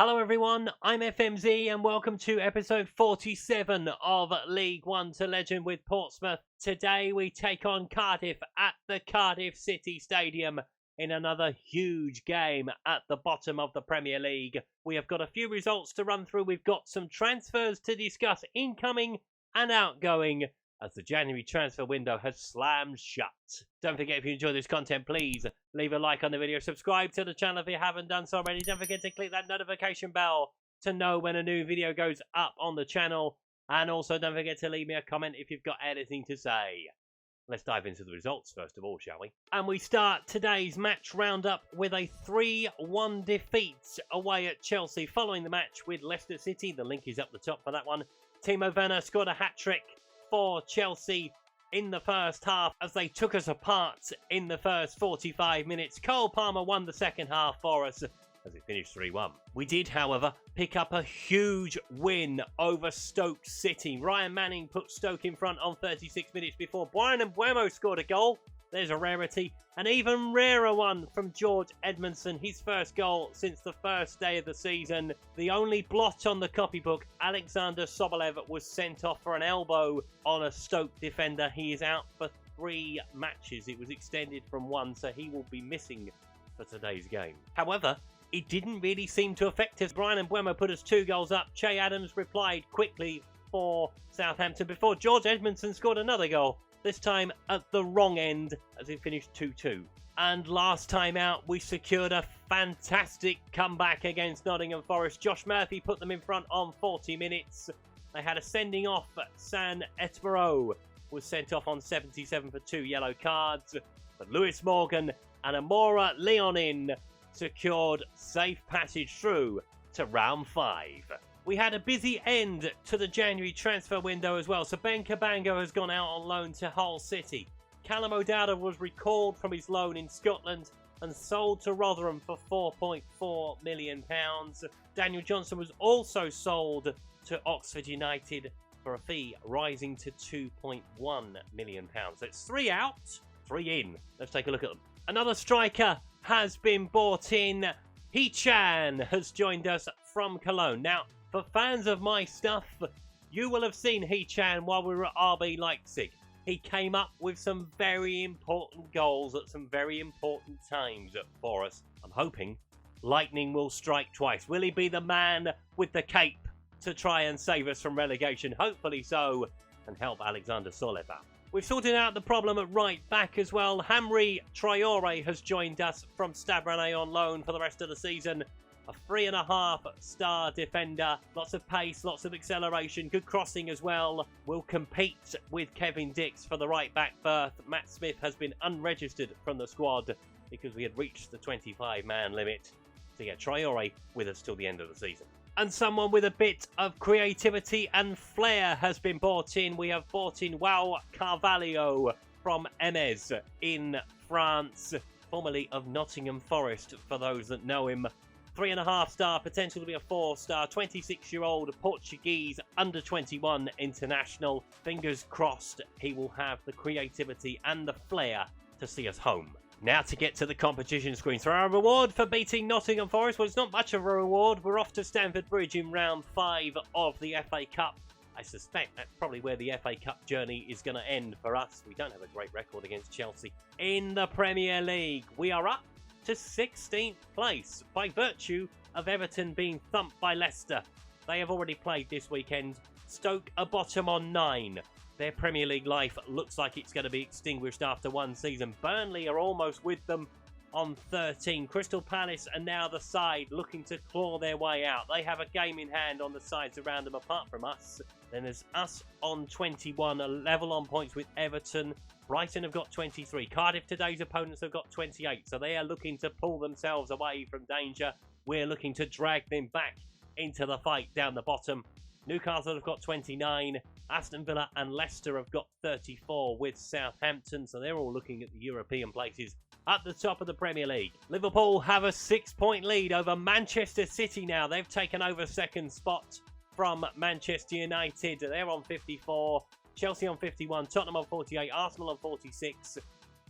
Hello everyone, I'm FMZ and welcome to episode 47 of League One to Legend with Portsmouth. Today we take on Cardiff at the Cardiff City Stadium in another huge game at the bottom of the Premier League. We have got a few results to run through. We've got some transfers to discuss, incoming and outgoing, as the January transfer window has slammed shut. Don't forget, if you enjoy this content, please leave a like on the video. Subscribe to the channel if you haven't done so already. Don't forget to click that notification bell to know when a new video goes up on the channel. And also don't forget to leave me a comment if you've got anything to say. Let's dive into the results first of all, shall we? And we start today's match roundup with a 3-1 defeat away at Chelsea following the match with Leicester City. The link is up the top for that one. Timo Werner scored a hat-trick for Chelsea in the first half as they took us apart in the first 45 minutes. Cole Palmer won the second half for us as it finished 3-1. We did, however, pick up a huge win over Stoke City. Ryan Manning put Stoke in front on 36 minutes before Brian Mbeumo scored a goal. There's a rarity. An even rarer one from George Edmondson, his first goal since the first day of the season. The only blot on the copybook, Alexander Sobolev was sent off for an elbow on a Stoke defender. He is out for 3 matches. It was extended from 1, so he will be missing for today's game. However, it didn't really seem to affect us. Brian Mbeumo put us 2 goals up. Che Adams replied quickly for Southampton before George Edmondson scored another goal. This time at the wrong end as it finished 2-2. And last time out, we secured a fantastic comeback against Nottingham Forest. Josh Murphy put them in front on 40 minutes. They had a sending off. San Etmero was sent off on 77 for 2 yellow cards. But Lewis Morgan and Amora Leonin secured safe passage through to round 5. We had a busy end to the January transfer window as well. So Ben Cabango has gone out on loan to Hull City. Callum O'Dowda was recalled from his loan in Scotland and sold to Rotherham for £4.4 million. Daniel Johnson was also sold to Oxford United for a fee rising to £2.1 million. That's 3 out, 3 in. Let's take a look at them. Another striker has been bought in. Hee-Chan has joined us from Cologne. Now, for fans of my stuff, you will have seen Hee-Chan while we were at RB Leipzig. He came up with some very important goals at some very important times for us. I'm hoping lightning will strike twice. Will he be the man with the cape to try and save us from relegation? Hopefully so, and help Alexander Sobolev out. We've sorted out the problem at right back as well. Hamri Traore has joined us from Stade Rennais on loan for the rest of the season. A 3.5-star defender, lots of pace, lots of acceleration, good crossing as well. Will compete with Kevin Dix for the right back berth. Matt Smith has been unregistered from the squad because we had reached the 25-man limit. So yeah, Traore with us till the end of the season. And someone with a bit of creativity and flair has been bought in. We have bought in Wow Carvalho from Emes in France, formerly of Nottingham Forest for those that know him. 3.5-star, potential to be a 4-star, 26-year-old Portuguese under-21 international. Fingers crossed he will have the creativity and the flair to see us home. Now to get to the competition screen. So our reward for beating Nottingham Forest, well, it's not much of a reward. We're off to Stamford Bridge in round 5 of the FA Cup. I suspect that's probably where the FA Cup journey is going to end for us. We don't have a great record against Chelsea. In the Premier League, we are up to 16th place by virtue of Everton being thumped by Leicester. They have already played this weekend. Stoke are bottom on 9. Their Premier League life looks like it's going to be extinguished after 1 season. Burnley are almost with them on 13. Crystal Palace are now the side looking to claw their way out. They have a game in hand on the sides around them apart from us. Then there's us on 21, a level on points with Everton. Brighton have got 23. Cardiff, today's opponents, have got 28. So they are looking to pull themselves away from danger. We're looking to drag them back into the fight down the bottom. Newcastle have got 29. Aston Villa and Leicester have got 34 with Southampton. So they're all looking at the European places at the top of the Premier League. Liverpool have a 6-point lead over Manchester City now. They've taken over second spot from Manchester United. They're on 54. Chelsea on 51, Tottenham on 48, Arsenal on 46,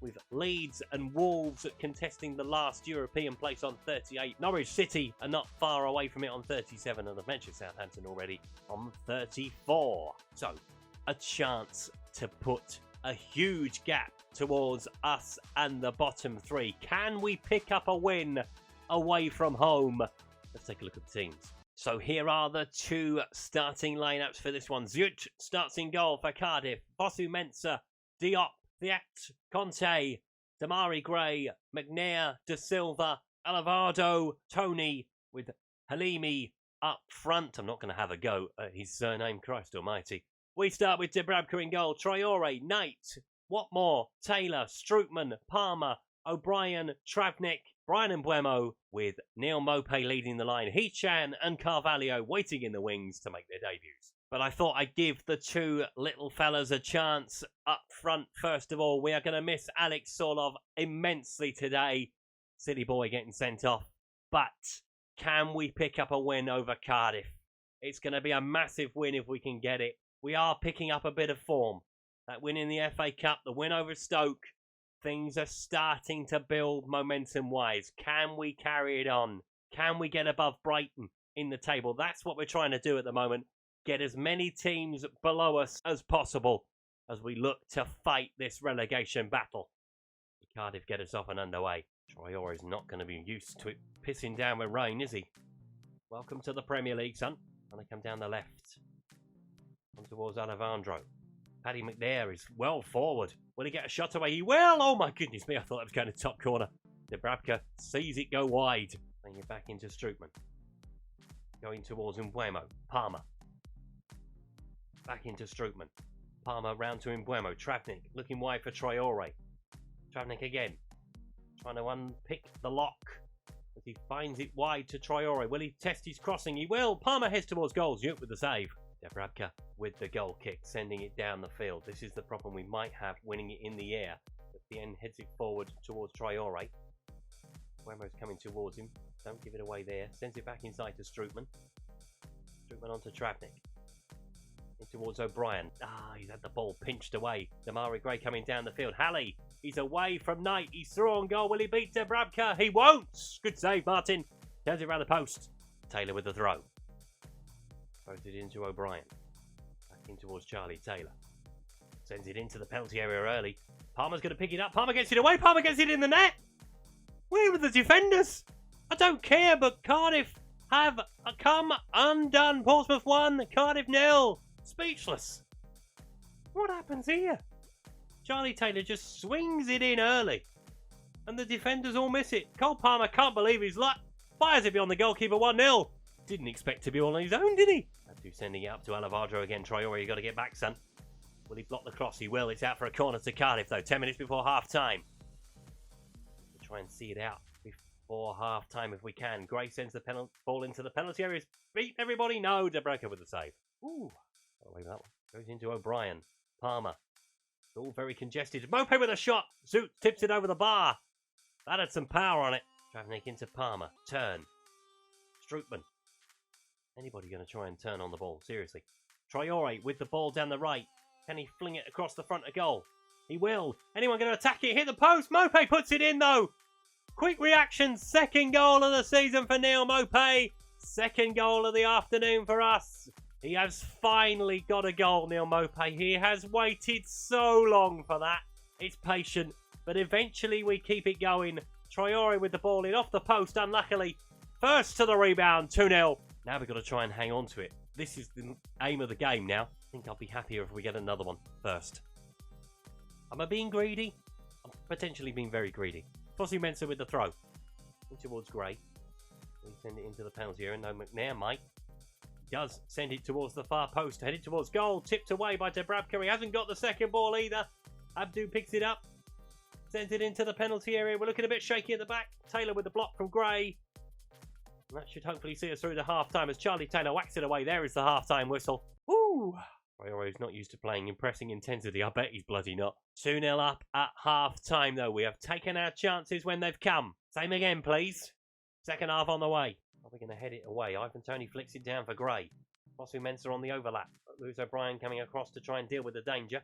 with Leeds and Wolves contesting the last European place on 38. Norwich City are not far away from it on 37, and I've mentioned Southampton already on 34. So, a chance to put a huge gap towards us and the bottom three. Can we pick up a win away from home? Let's take a look at the teams. So here are the two starting lineups for this one. Joust starts in goal for Cardiff. Bosu-Mensah, Diop, Thiat, Conte, Damari Gray, McNair, De Silva, Alvarado, Tony, with Halimi up front. I'm not going to have a go at his surname, Christ almighty. We start with Dubravka in goal. Traore, Knight, Watmore, Taylor, Strootman, Palmer, O'Brien, Travnik, Brian Mbeumo, with Neil Maupay leading the line. Hichan and Carvalho waiting in the wings to make their debuts. But I thought I'd give the two little fellas a chance up front. First of all, we are going to miss Alex Sorlov immensely today. Silly boy getting sent off. But can we pick up a win over Cardiff? It's going to be a massive win if we can get it. We are picking up a bit of form. That win in the FA Cup, the win over Stoke. Things are starting to build momentum-wise. Can we carry it on? Can we get above Brighton in the table? That's what we're trying to do at the moment. Get as many teams below us as possible as we look to fight this relegation battle. Cardiff get us off and underway. Traore is not going to be used to it pissing down with rain, is he? Welcome to the Premier League, son. Going to come down the left. On towards Alejandro. Paddy McNair is well forward. Will he get a shot away? He will! Oh my goodness me, I thought that was going to top corner. Dubravka sees it go wide. Playing it back into Strootman. Going towards Mbeumo. Palmer. Back into Strootman. Palmer round to Mbeumo. Travnik looking wide for Traore. Travnik again. Trying to unpick the lock. As he finds it wide to Traore. Will he test his crossing? He will! Palmer heads towards goals. Yup with the save. Dubravka with the goal kick, sending it down the field. This is the problem we might have, winning it in the air. At the end, heads it forward towards Traore. Mbeumo's coming towards him. Don't give it away there. Sends it back inside to Strootman. Strootman onto Travnik. In towards O'Brien. He's had the ball pinched away. Damari Gray coming down the field. Halley, he's away from Knight. He's through on goal. Will he beat Dubravka? He won't! Good save, Martin. Turns it around the post. Taylor with the throw. Throws it into O'Brien. Back in towards Charlie Taylor. Sends it into the penalty area early. Palmer's going to pick it up. Palmer gets it away. Palmer gets it in the net. Where were the defenders? I don't care, but Cardiff have come undone. Portsmouth 1, Cardiff 0. Speechless. What happens here? Charlie Taylor just swings it in early. And the defenders all miss it. Cole Palmer can't believe his luck. Fires it beyond the goalkeeper 1-0. Didn't expect to be all on his own, did he? Sending it up to Alvarado again. Traore, you got to get back, son. Will he block the cross? He will. It's out for a corner to Cardiff, though. 10 minutes before half-time. We'll try and see it out before half-time if we can. Gray sends the ball into the penalty area. Beat everybody. No, Dubravka with the save. Ooh. Got away with that one. Goes into O'Brien. Palmer. It's all very congested. Maupay with a shot. Zoot tips it over the bar. That had some power on it. Travnik into Palmer. Turn. Strootman. Anybody going to try and turn on the ball? Seriously. Traore with the ball down the right. Can he fling it across the front of goal? He will. Anyone going to attack it? Hit the post. Maupay puts it in, though. Quick reaction. Second goal of the season for Neil Maupay. Second goal of the afternoon for us. He has finally got a goal, Neil Maupay. He has waited so long for that. It's patient, but eventually we keep it going. Traore with the ball in off the post, unluckily. First to the rebound, 2-0. Now we've got to try and hang on to it. This is the aim of the game now. I think I'll be happier if we get another one first. Am I being greedy? I'm potentially being very greedy. Bosu-Mensah with the throw. In towards Gray. We send it into the penalty area. No, McNair might. Does send it towards the far post. Headed towards goal. Tipped away by Dubravka. He hasn't got the second ball either. Abdu picks it up. Sends it into the penalty area. We're looking a bit shaky at the back. Taylor with the block from Gray. And that should hopefully see us through the half-time as Charlie Taylor whacks it away. There is the half-time whistle. Ooh! Traore's not used to playing in pressing intensity. I bet he's bloody not. 2-0 up at half-time, though. We have taken our chances when they've come. Same again, please. Second half on the way. Are we going to head it away? Ivan Toney flicks it down for Gray. Bosu-Mensah on the overlap. Lewis O'Brien coming across to try and deal with the danger.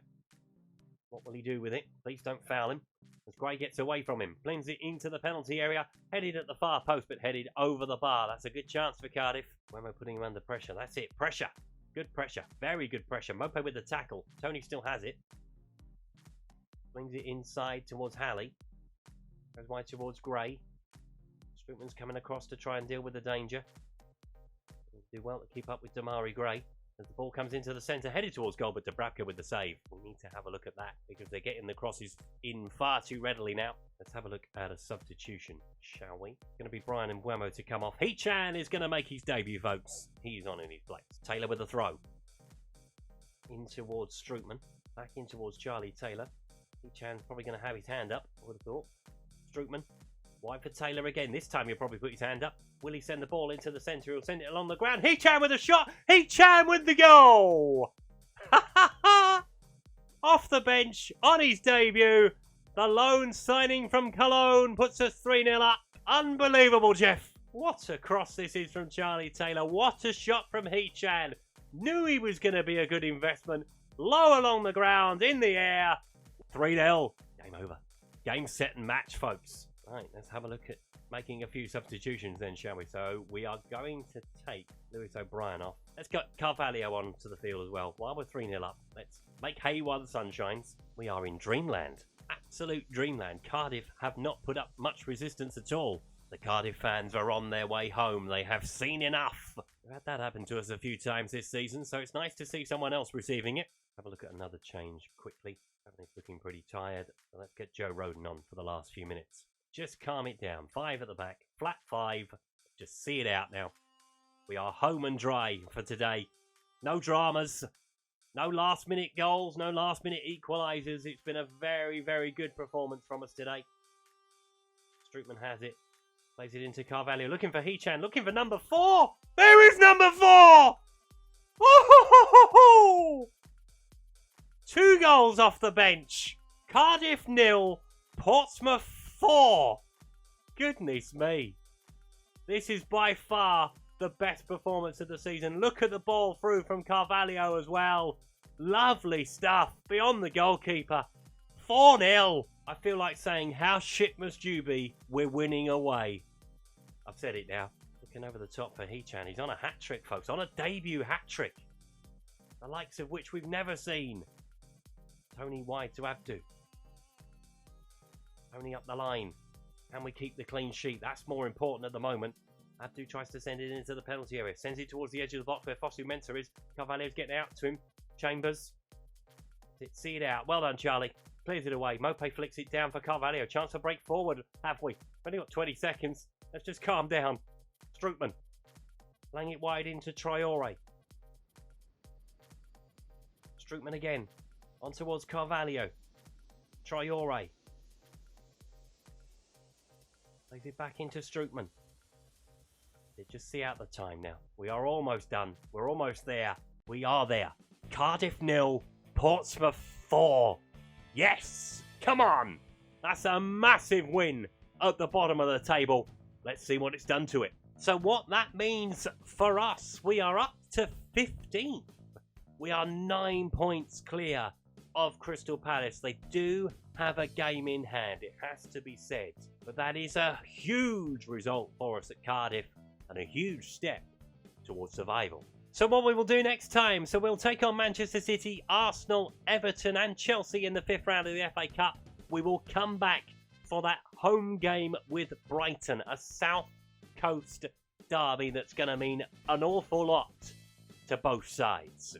What will he do with it? Please don't foul him. as Gray gets away from him. Flings it into the penalty area. Headed at the far post, but headed over the bar. That's a good chance for Cardiff. When we're putting him under pressure. That's it. Pressure. Good pressure. Very good pressure. Mope with the tackle. Tony still has it. Flings it inside towards Halley. Goes wide towards Gray. Strootman's coming across to try and deal with the danger. Do well to keep up with Damari Gray. As the ball comes into the centre, headed towards goal, but Dubravka with the save. We need to have a look at that because they're getting the crosses in far too readily now. Let's have a look at a substitution, shall we? It's going to be Brian Mbeumo to come off. Hee-chan is going to make his debut, folks. He's on in his place. Taylor with the throw. In towards Strootman. Back in towards Charlie Taylor. Hee-chan's probably going to have his hand up, I would have thought. Strootman. Wide for Taylor again. This time he'll probably put his hand up. Will he send the ball into the centre? He'll send it along the ground. Hee-chan with a shot. Hee-chan with the goal. Off the bench on his debut. The loan signing from Cologne puts us 3-0 up. Unbelievable, Jeff. What a cross this is from Charlie Taylor. What a shot from Hee-chan. Knew he was going to be a good investment. Low along the ground, in the air. 3-0. Game over. Game, set and match, folks. Right, let's have a look at making a few substitutions then, shall we? So we are going to take Lewis O'Brien off. Let's get Carvalho onto the field as well. While we're 3-0 up, let's make hay while the sun shines. We are in dreamland. Absolute dreamland. Cardiff have not put up much resistance at all. The Cardiff fans are on their way home. They have seen enough. We've had that happen to us a few times this season, so it's nice to see someone else receiving it. Have a look at another change quickly. Everything's looking pretty tired. So let's get Joe Roden on for the last few minutes. Just calm it down. 5 at the back. Flat 5. Just see it out now. We are home and dry for today. No dramas. No last-minute goals. No last-minute equalisers. It's been a very, very good performance from us today. Strootman has it. Plays it into Carvalho. Looking for Hee-chan. Looking for number 4. There is number 4! Oh! 2 goals off the bench. Cardiff 0. Portsmouth 4. Goodness me. This is by far the best performance of the season. Look at the ball through from Carvalho as well. Lovely stuff. Beyond the goalkeeper. 4-0. I feel like saying, how shit must you be? We're winning away. I've said it now. Looking over the top for Hee-chan. He's on a hat-trick, folks. On a debut hat-trick. The likes of which we've never seen. Tony wide to Abdu. Tony up the line. Can we keep the clean sheet? That's more important at the moment. Abdu tries to send it into the penalty area. Sends it towards the edge of the box where Fosu Mensah is. Carvalho's getting out to him. Chambers. See it out. Well done, Charlie. Clears it away. Mope flicks it down for Carvalho. Chance for break forward, have we? Only got 20 seconds. Let's just calm down. Strootman. Laying it wide into Traore. Strootman again. On towards Carvalho. Traore. Plays it back into Strootman. Just see out the time now. We are almost done. We're almost there. We are there. Cardiff 0. Portsmouth 4. Yes! Come on! That's a massive win at the bottom of the table. Let's see what it's done to it. So what that means for us, we are up to 15th. We are 9 points clear of Crystal Palace. They do have a game in hand, it has to be said. But that is a huge result for us at Cardiff and a huge step towards survival. So what we will do next time, so we'll take on Manchester City, Arsenal, Everton and Chelsea in the 5th round of the FA Cup. We will come back for that home game with Brighton, a South Coast derby that's going to mean an awful lot to both sides.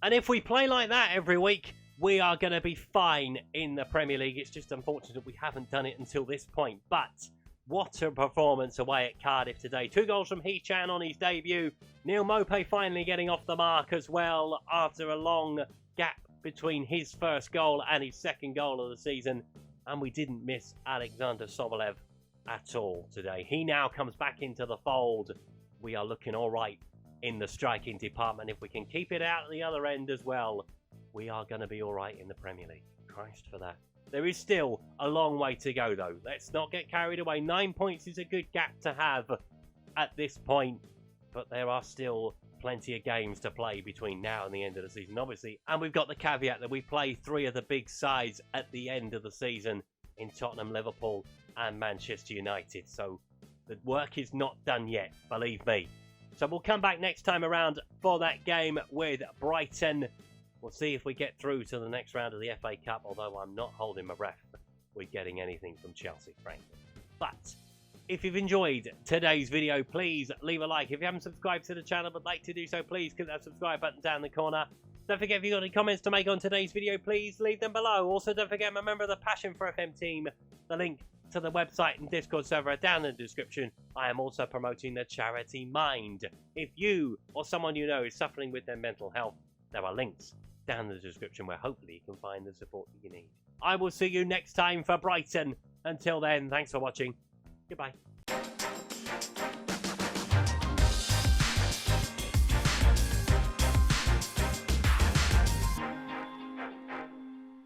And if we play like that every week, we are going to be fine in the Premier League. It's just unfortunate we haven't done it until this point. But what a performance away at Cardiff today. 2 goals from Hee-chan on his debut. Neil Mope finally getting off the mark as well after a long gap between his first goal and his second goal of the season. And we didn't miss Alexander Sobolev at all today. He now comes back into the fold. We are looking all right in the striking department. If we can keep it out at the other end as well, we are going to be all right in the Premier League. Christ for that. There is still a long way to go, though. Let's not get carried away. 9 points is a good gap to have at this point. But there are still plenty of games to play between now and the end of the season, obviously. And we've got the caveat that we play 3 of the big sides at the end of the season in Tottenham, Liverpool and Manchester United. So the work is not done yet, believe me. So we'll come back next time around for that game with Brighton. We'll see if we get through to the next round of the FA Cup, although I'm not holding my breath with getting anything from Chelsea, frankly. But if you've enjoyed today's video, please leave a like. If you haven't subscribed to the channel but like to do so, please click that subscribe button down the corner. Don't forget, if you've got any comments to make on today's video, please leave them below. Also, don't forget, I'm a member of the Passion for FM team. The link to the website and Discord server are down in the description. I am also promoting the charity Mind. If you or someone you know is suffering with their mental health, there are links down in the description where hopefully you can find the support that you need. I will see you next time for Brighton. Until then, thanks for watching. Goodbye.